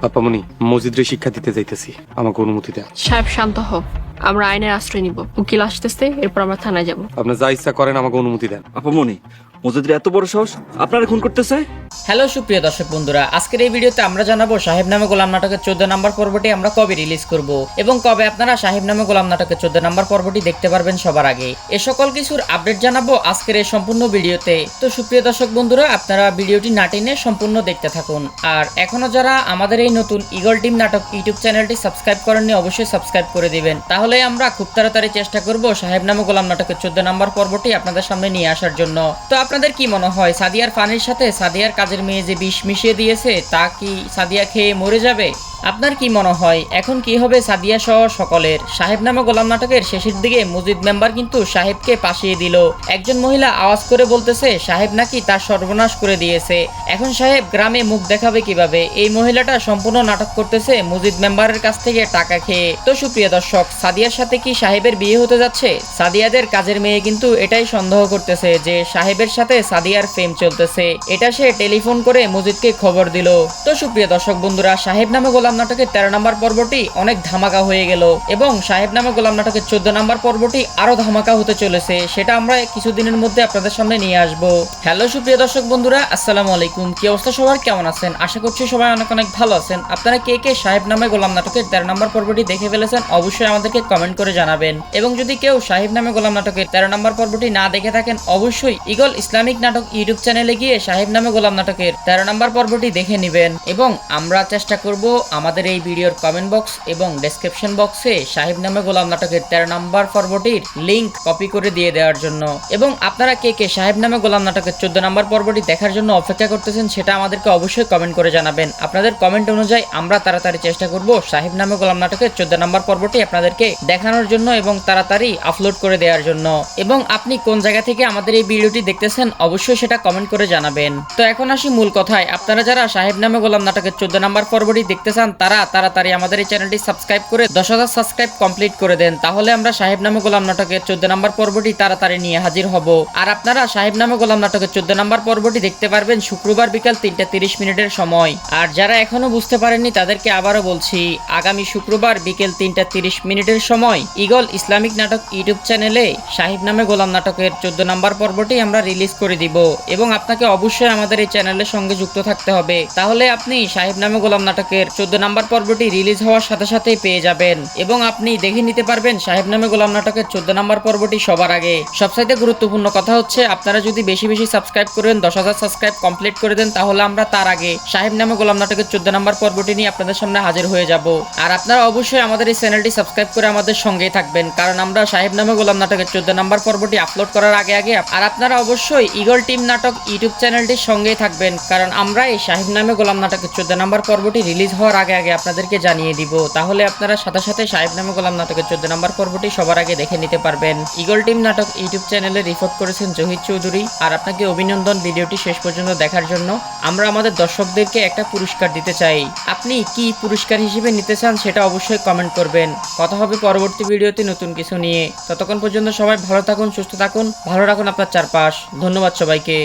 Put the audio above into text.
আপামনি মসজিদে শিক্ষা দিতে যাইতেছি, আমাকে অনুমতি দেন। সাহেব শান্ত হও, আমরা আইনের আশ্রয় নিব। উকিল আসতেছে, এরপর আমরা থানায় যাব। আপনি যা ইচ্ছা করেন, আমাকে অনুমতি দেন। আপামনি মসজিদের এত বড় সাহস, আপনারা খুন করতেছে? হ্যালো সুপ্রিয় দর্শক বন্ধুরা, আজকের এই ভিডিওতে আমরা জানাবো সাহেব নামে গোলাম নাটকের 14 নম্বর পর্বটি আমরা কবে রিলিজ করব এবং কবে আপনারা সাহেব নামে গোলাম নাটকের 14 নম্বর পর্বটি দেখতে পারবেন সবার আগে। এ সকল কিছুর আপডেট জানাবো আজকের এই সম্পূর্ণ ভিডিওতে। তো সুপ্রিয় দর্শক বন্ধুরা, আপনারা ভিডিওটি না টেনে সম্পূর্ণ দেখতে থাকুন। আর এখনো যারা আমাদের এই নতুন ইগল টিম নাটক ইউটিউব চ্যানেলটি সাবস্ক্রাইব করেননি, অবশ্যই সাবস্ক্রাইব করে দিবেন। তাহলে আমরা খুব তাড়াতাড়ি চেষ্টা করব সাহেব নামে গোলাম নাটকের 14 নম্বর পর্বটি আপনাদের সামনে নিয়ে আসার জন্য। তো আপনাদের কি মনে হয়, সাদিয়ার পানির সাথে সাদিয়ার কাজের মেয়ে যে বিষ মিশিয়ে দিয়েছে, তা কি সাদিয়া খেয়ে মরে যাবে? আপনার কি মনে হয় এখন কি হবে সাদিয়া সহ সকলের? সাহেব নামে গোলাম নাটকের শেষের দিকে মসজিদ মেম্বার কিন্তু সাহেবকে পাশিয়ে দিল। একজন মহিলা আওয়াজ করে বলতেছে সাহেব নাকি তার সর্বনাশ করে দিয়েছে। এখন সাহেব গ্রামে মুখ দেখাবে কিভাবে? এই মহিলাটা সম্পূর্ণ নাটক করতেছে মসজিদ মেম্বারের কাছ থেকে টাকা খেয়ে। তো সুপ্রিয় দর্শক, সাদিয়ার সাথে কি সাহেবের বিয়ে হতে যাচ্ছে? সাদিয়াদের কাজের মেয়ে কিন্তু এটাই সন্দেহ করতেছে যে সাহেবের সাথে সাদিয়ার প্রেম চলতেছে। এটা সে টেলিফোন করে মসজিদকে খবর দিল। তো সুপ্রিয় দর্শক বন্ধুরা, সাহেব নামে গোলাম নাটকের 13 নম্বর পর্বটি অনেক ধামাকা হয়ে গেল এবং সাহেব নামে গোলাম নাটকের 14 নম্বর পর্বটি আরো ধামাকা হতে চলেছে। সেটা আমরা কিছুদিনের মধ্যে আপনাদের সামনে নিয়ে আসব। হ্যালো সুপ্রিয় দর্শক বন্ধুরা, আসসালামু আলাইকুম। কি অবস্থা সবার, কেমন আছেন? আশা করছি সবাই অনেক অনেক ভালো আছেন। আপনারা কে কে সাহেব নামে গোলাম নাটকের 13 নম্বর পর্বটি দেখে ফেলেছেন, অবশ্যই আমাদেরকে কমেন্ট করে জানাবেন। এবং যদি কেউ সাহেব নামে গোলাম নাটকের 13 নম্বর পর্বটি না দেখে থাকেন, অবশ্যই ইগল ইসলামিক নাটক ইউটিউব চ্যানেলে গিয়ে সাহেব নামে গোলাম নাটকের 13 নম্বর পর্বটি দেখে নেবেন। এবং আমরা চেষ্টা করব আমাদের এই ভিডিওর কমেন্ট বক্স এবং ডেসক্রিপশন বক্সে সাহেব নামে গোলাম নাটকের 13 নম্বর পর্বটির লিংক কপি করে দিয়ে দেওয়ার জন্য। এবং আপনারা কে কে সাহেব নামে গোলাম নাটকের 14 নম্বর পর্বটি দেখার জন্য অপেক্ষা করতেছেন, সেটা আমাদেরকে অবশ্যই কমেন্ট করে জানাবেন। আপনাদের কমেন্ট অনুযায়ী আমরা তাড়াতাড়ি চেষ্টা করব সাহেব নামে গোলাম নাটকের 14 নম্বর পর্বটি আপনাদেরকে দেখানোর জন্য এবং তাড়াতাড়ি আপলোড করে দেওয়ার জন্য। এবং আপনি কোন জায়গা থেকে আমাদের এই ভিডিওটি দেখতেছেন, অবশ্যই সেটা কমেন্ট করে জানাবেন। তো এখন আসি মূল কথায়। আপনারা যারা সাহেব নামে গোলাম নাটকের 14 নম্বর পর্বটি দেখতে চান, তারা তাড়াতাড়ি আমাদের এই চ্যানেলটি সাবস্ক্রাইব করে 10,000 সাবস্ক্রাইব কমপ্লিট করে দেন। তাহলে আমরা সাহেব নামে গোলাম নাটকের 14 নম্বর পর্বটি তাড়াতাড়ি নিয়ে হাজির হব। আর আপনারা সাহেব নামে গোলাম নাটকের 14 নম্বর পর্বটি দেখতে পারবেন শুক্রবার বিকাল 3:30 মিনিটের সময়। আর যারা এখনো বুঝতে পারেননি তাদেরকে আবারও বলছি, আগামী শুক্রবার বিকেল 3:30 মিনিটের সময় ইগল ইসলামিক নাটক ইউটিউব চ্যানেলে সাহেব নামে গোলাম নাটকের 14 নম্বর পর্বটি আমরা রিলিজ করে দিব। এবং আপনাকে অবশ্যই আমাদের এই চ্যানেলের সঙ্গে যুক্ত থাকতে হবে, তাহলে আপনি সাহেব নামে গোলাম নাটকের 14 নম্বর পর্বটি রিলিজ হওয়ার সাথে সাথেই পেয়ে যাবেন এবং আপনি দেখে নিতে পারবেন সাহেব নামে গোলাম নাটকের 14 নম্বর পর্বটি সবার আগে। সবচাইতে গুরুত্বপূর্ণ কথা হচ্ছে, আপনারা যদি বেশি বেশি সাবস্ক্রাইব করেন, 10,000 সাবস্ক্রাইব কমপ্লিট করে দেন, তাহলে আমরা তার আগে সাহেব নামে গোলাম নাটকের 14 নম্বর পর্বটি নিয়ে আপনাদের সামনে হাজির হয়ে যাব। আর আপনারা অবশ্যই আমাদের এই চ্যানেলটি সাবস্ক্রাইব করে আমাদের সঙ্গেই থাকবেন, কারণ আমরা সাহেব নামে গোলাম নাটকের 14 নম্বর পর্বটি আপলোড করার আগে আগে আর আপনারা অবশ্যই ইগল টিম নাটক ইউটিউব চ্যানেলটির সঙ্গেই থাকবেন, কারণ আমরা এই সাহেব নামে গোলাম নাটকের 14 নম্বর পর্বটি রিলিজ হওয়ার আগে আগে আপনাদেরকে জানিয়ে দিব। তাহলে আপনারা সাথে সাথে সাহেব নামে গোলাম নাটকের 14 নম্বর পর্বটি সবার আগে দেখে নিতে পারবেন। ইগল টিম নাটক ইউটিউব চ্যানেলে রিপোর্ট করেছেন জহির চৌধুরী। আর আপনাকে অভিনন্দন ভিডিওটি শেষ পর্যন্ত দেখার জন্য। আমরা আমাদের দর্শকদেরকে একটা পুরস্কার দিতে চাই। আপনি কি পুরস্কার হিসেবে নিতে চান, সেটা অবশ্যই কমেন্ট করবেন। কথা হবে পরবর্তী ভিডিওতে নতুন কিছু নিয়ে। ততক্ষণ পর্যন্ত সবাই ভালো থাকুন, সুস্থ থাকুন, ভালো রাখুন আপনার চারপাশ। ধন্যবাদ সবাইকে।